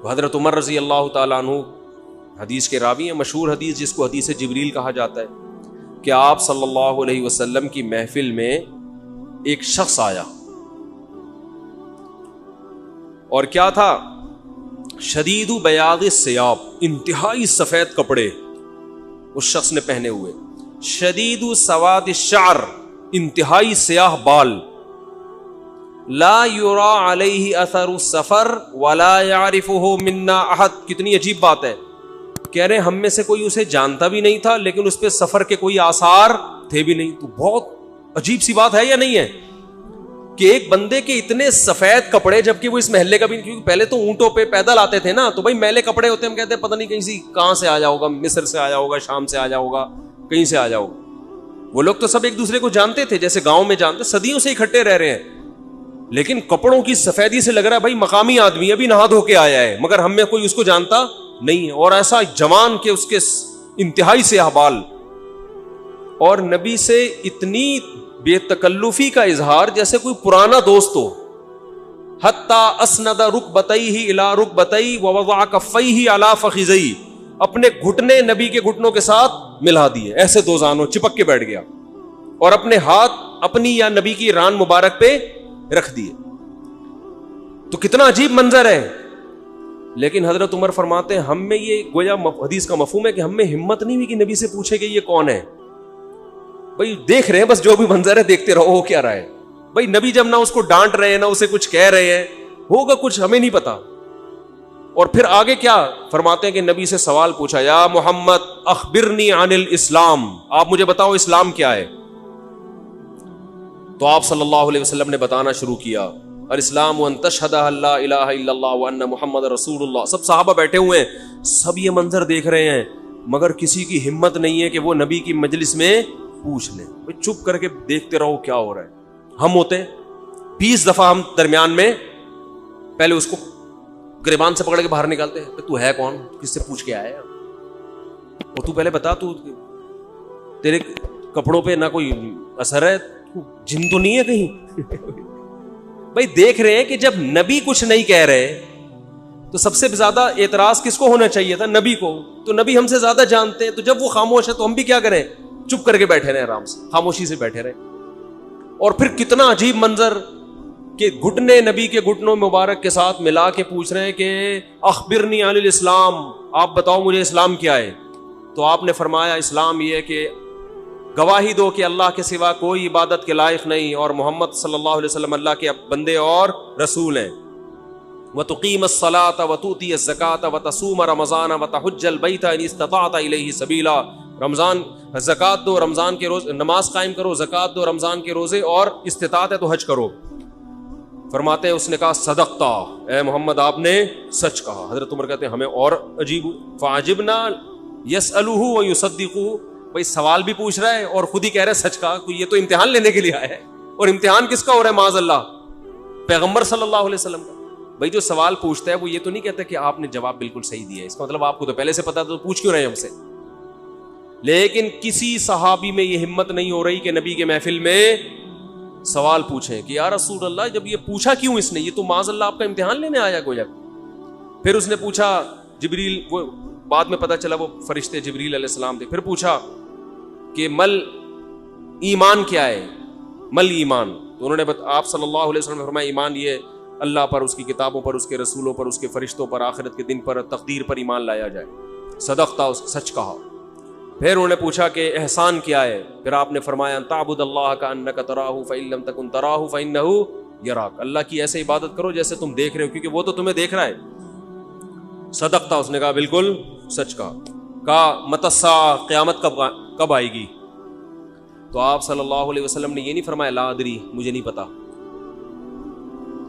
حضرت عمر رضی اللہ تعالیٰ عنہ حدیث کے راوی ہیں، مشہور حدیث جس کو حدیث جبریل کہا جاتا ہے کہ آپ صلی اللہ علیہ وسلم کی محفل میں ایک شخص آیا اور کیا تھا؟ شدید بیاض الثیاب، انتہائی سفید کپڑے اس شخص نے پہنے ہوئے، شدید سواد الشعر، انتہائی سیاہ بال، لا یرا علیہ اثر السفر ولا یعرفہ منا احد۔ کتنی عجیب بات ہے، کہہ رہے ہم میں سے کوئی اسے جانتا بھی نہیں تھا لیکن اس پہ سفر کے کوئی آثار تھے بھی نہیں۔ تو بہت عجیب سی بات ہے یا نہیں ہے کہ ایک بندے کے اتنے سفید کپڑے، جبکہ وہ اس محلے کا بھی نہیں، کیونکہ پہلے تو اونٹوں پہ پیدل آتے تھے نا، تو بھائی میلے کپڑے ہوتے ہیں، ہم کہتے ہیں پتہ نہیں کہاں سے آیا ہوگا، مصر سے آیا ہوگا، شام سے آیا ہوگا، کہیں سے آیا ہوگا۔ وہ لوگ تو سب ایک دوسرے کو جانتے تھے، جیسے گاؤں میں جانتے، صدیوں سے اکٹھے رہ رہے ہیں، لیکن کپڑوں کی سفیدی سے لگ رہا ہے بھائی مقامی آدمی ابھی نہا دھو کے آیا ہے، مگر ہم میں کوئی اس کو جانتا نہیں ہے، اور ایسا جوان کہ اس کے انتہائی سیاہ بال، اور نبی سے اتنی بے تکلفی کا اظہار جیسے کوئی پرانا دوست ہو، حتی اسند رکبتیہ الی رکبتی ووضع کفیہ علی فخذی، اپنے گھٹنے نبی کے گھٹنوں کے ساتھ ملا دیے، ایسے دو زانوں چپک کے بیٹھ گیا، اور اپنے ہاتھ اپنی یا نبی کی ران مبارک پہ رکھ دیے۔ تو کتنا عجیب منظر ہے، لیکن حضرت عمر فرماتے ہیں ہم میں یہ گویا حدیث کا مفہوم ہے کہ ہم میں ہمت نہیں ہوئی کہ نبی سے پوچھے کہ یہ کون ہے۔ بھائی دیکھ رہے ہیں بس جو بھی منظر ہے دیکھتے رہو، ہو کیا رہا ہے بھائی، نبی جب نہ اس کو ڈانٹ رہے ہیں نہ اسے کچھ کہہ رہے ہیں، ہوگا کچھ ہمیں نہیں پتا۔ اور پھر آگے کیا فرماتے ہیں کہ نبی سے سوال پوچھا، یا محمد اخبرنی عن الاسلام، آپ مجھے بتاؤ اسلام کیا ہے۔ تو آپ صلی اللہ علیہ وسلم نے بتانا شروع کیا، الاسلام ان تشہد ان لا الہ الا اللہ وان محمد رسول اللہ۔ سب صحابہ بیٹھے ہوئے ہیں، سب یہ منظر دیکھ رہے ہیں، مگر کسی کی ہمت نہیں ہے کہ وہ نبی کی مجلس میں پوچھ لیں۔ چپ کر کے دیکھتے رہو کیا ہو رہا ہے۔ ہم ہوتے 20 دفعہ ہم درمیان میں پہلے اس کو گریبان سے پکڑ کے باہر نکالتے ہیں، تو ہے کون، کس سے پوچھ کے آیا ہے، اور تو پہلے بتا، تو تیرے کپڑوں پہ نہ کوئی اثر ہے، جن تو نہیں ہے کہیں۔ بھائی دیکھ رہے ہیں کہ جب نبی کچھ نہیں کہہ رہے تو سب سے زیادہ اعتراض کس کو ہونا چاہیے تھا؟ نبی کو، تو نبی ہم سے زیادہ جانتے ہیں، تو جب وہ خاموش ہے تو ہم بھی کیا کریں، چپ کر کے بیٹھے رہے، آرام سے خاموشی سے بیٹھے رہے۔ اور پھر کتنا عجیب منظر کہ گھٹنے نبی کے گھٹنوں مبارک کے ساتھ ملا کے پوچھ رہے ہیں کہ اخبرنی عن الاسلام، آپ بتاؤ مجھے اسلام کیا ہے۔ تو آپ نے فرمایا اسلام یہ ہے کہ گواہی دو کہ اللہ کے سوا کوئی عبادت کے لائق نہیں، اور محمد صلی اللہ علیہ وسلم اللہ کے بندے اور رسول ہیں، وَتُقِيمَ الصَّلَاةَ وَتُؤْتِيَ الزَّكَاةَ وَتَصُومَ رَمَضَانَ وَتَحُجَّ الْبَيْتَ إِنِ اسْتَطَعْتَ إِلَيْهِ سَبِيلًا، رمضان زکات دو، رمضان کے روز نماز قائم کرو، زکات دو، رمضان کے روزے، اور استطاعت ہے تو حج کرو۔ فرماتے ہیں اس نے کہا صدقتا، اے محمد آپ نے سچ کہا۔ حضرت عمر کہتے ہیں ہمیں اور عجیب، فعجبنا یسألہ ویصدقہ، بھائی سوال بھی پوچھ رہا ہے اور خود ہی کہہ رہا ہے سچ کہا، یہ تو امتحان لینے کے لیے آیا ہے، اور امتحان کس کا ہو رہا ہے؟ معاذ اللہ پیغمبر صلی اللہ علیہ وسلم کا۔ بھائی جو سوال پوچھتا ہے وہ یہ تو نہیں کہتا کہ آپ نے جواب بالکل صحیح دیا ہے، اس کا مطلب آپ کو تو پہلے سے پتا تو پوچھ کیوں رہے ہیں ہم سے۔ لیکن کسی صحابی میں یہ ہمت نہیں ہو رہی کہ نبی کے محفل میں سوال پوچھیں کہ یا رسول اللہ جب یہ پوچھا کیوں اس نے، یہ تو معاذ اللہ آپ کا امتحان لینے آیا گویا۔ پھر اس نے پوچھا، جبریل، وہ بعد میں پتا چلا وہ فرشتے جبریل علیہ السلام تھے، پھر پوچھا کہ مل ایمان کیا ہے، مل ایمان، تو انہوں نے آپ صلی اللہ علیہ وسلم نے فرمایا ایمان یہ اللہ پر، اس کی کتابوں پر، اس کے رسولوں پر، اس کے فرشتوں پر، آخرت کے دن پر، تقدیر پر ایمان لایا جائے۔ صدقتا، سچ کہا۔ پھر انہوں نے پوچھا کہ احسان کیا ہے، پھر آپ نے فرمایا ان تعبد اللہ کأنک تراہ فإن لم تکن تراہ فإنہ یراک، اللہ کی ایسے عبادت کرو جیسے تم دیکھ رہے ہو، کیونکہ وہ تو تمہیں دیکھ رہا ہے۔ صدقتا، اس نے کہا بالکل سچ کہا۔ کہا متی الساعہ، قیامت کب آئے گی؟ تو آپ صلی اللہ علیہ وسلم نے یہ نہیں فرمایا لا ادری، مجھے نہیں پتا،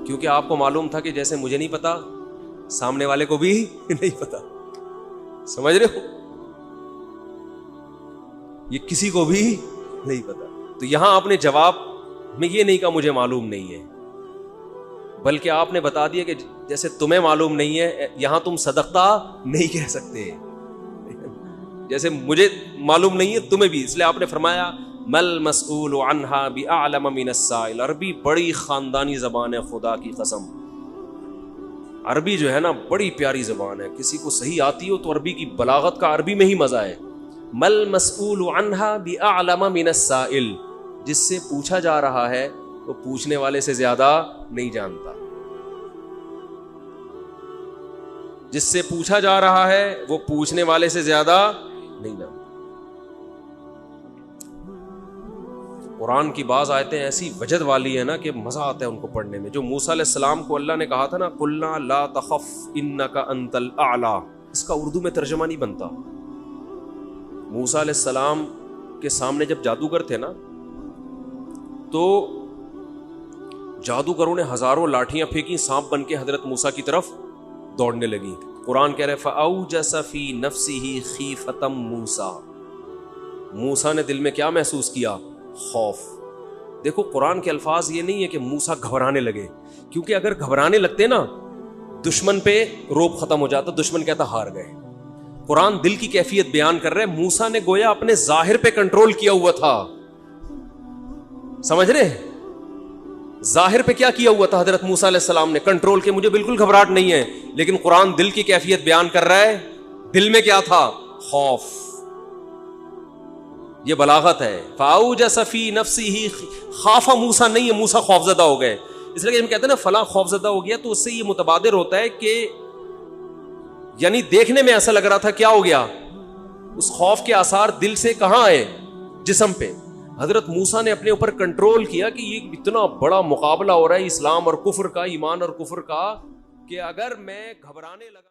کیونکہ آپ کو معلوم تھا کہ جیسے مجھے نہیں پتا سامنے والے کو بھی نہیں پتا، سمجھ رہے ہو، یہ کسی کو بھی نہیں پتا۔ تو یہاں آپ نے جواب میں یہ نہیں کہا مجھے معلوم نہیں ہے، بلکہ آپ نے بتا دیا کہ جیسے تمہیں معلوم نہیں ہے، یہاں تم صدقتا نہیں کہہ سکتے، جیسے مجھے معلوم نہیں ہے تمہیں بھی، اس لیے آپ نے فرمایا مل مسئول عنہا بأعلم من السائل۔ عربی بڑی خاندانی زبان ہے، خدا کی قسم عربی جو ہے نا بڑی پیاری زبان ہے، کسی کو صحیح آتی ہو تو عربی کی بلاغت کا عربی میں ہی مزہ ہے. مل مسئول عنہا بأعلم من السائل، جس سے پوچھا جا رہا ہے وہ پوچھنے والے سے زیادہ نہیں جانتا. جس سے پوچھا جا رہا ہے وہ پوچھنے والے سے زیادہ نہیں جانتا. قرآن کی بعض آیتیں ایسی وجد والی ہیں نا کہ مزہ آتا ہے ان کو پڑھنے میں. جو موسیٰ علیہ السلام کو اللہ نے کہا تھا نا قلنا لا تخف انک انت الاعلی، اس کا اردو میں ترجمہ نہیں بنتا. موسیٰ علیہ السلام کے سامنے جب جادوگر تھے نا تو جادوگروں نے ہزاروں لاٹھیاں پھینکی، سانپ بن کے حضرت موسیٰ کی طرف دوڑنے لگی. قرآن کہہ رہے فَأَوْجَسَ فِي نَفْسِهِ خِیفَةً مُوسیٰ، موسیٰ نے دل میں کیا محسوس کیا؟ خوف. دیکھو قرآن کے الفاظ یہ نہیں ہے کہ موسیٰ گھبرانے لگے، کیونکہ اگر گھبرانے لگتے نا دشمن پہ روب ختم ہو جاتا، دشمن کہتا ہار گئے. قرآن دل کی کیفیت بیان کر رہے. موسیٰ نے گویا اپنے ظاہر پہ کنٹرول کیا ہوا تھا، سمجھ رہے؟ ظاہر پہ کیا کیا ہوا تھا حضرت موسیٰ علیہ السلام نے؟ کنٹرول کے مجھے بالکل گھبراہٹ نہیں ہے. لیکن قرآن دل کی کیفیت بیان کر رہا ہے، دل میں کیا تھا؟ خوف. یہ بلاغت ہے. فَأَوْجَسَ فِي نَفْسِهِ، خَافَ موسیٰ نہیں ہے، موسیٰ خوفزدہ ہو گئے. اس لیے ہم کہتے ہیں نا فلاں خوفزدہ ہو گیا، تو اس سے یہ متبادر ہوتا ہے کہ یعنی دیکھنے میں ایسا لگ رہا تھا کیا ہو گیا، اس خوف کے آثار دل سے کہاں آئے؟ جسم پہ. حضرت موسیٰ نے اپنے اوپر کنٹرول کیا کہ یہ اتنا بڑا مقابلہ ہو رہا ہے اسلام اور کفر کا، ایمان اور کفر کا، کہ اگر میں گھبرانے لگا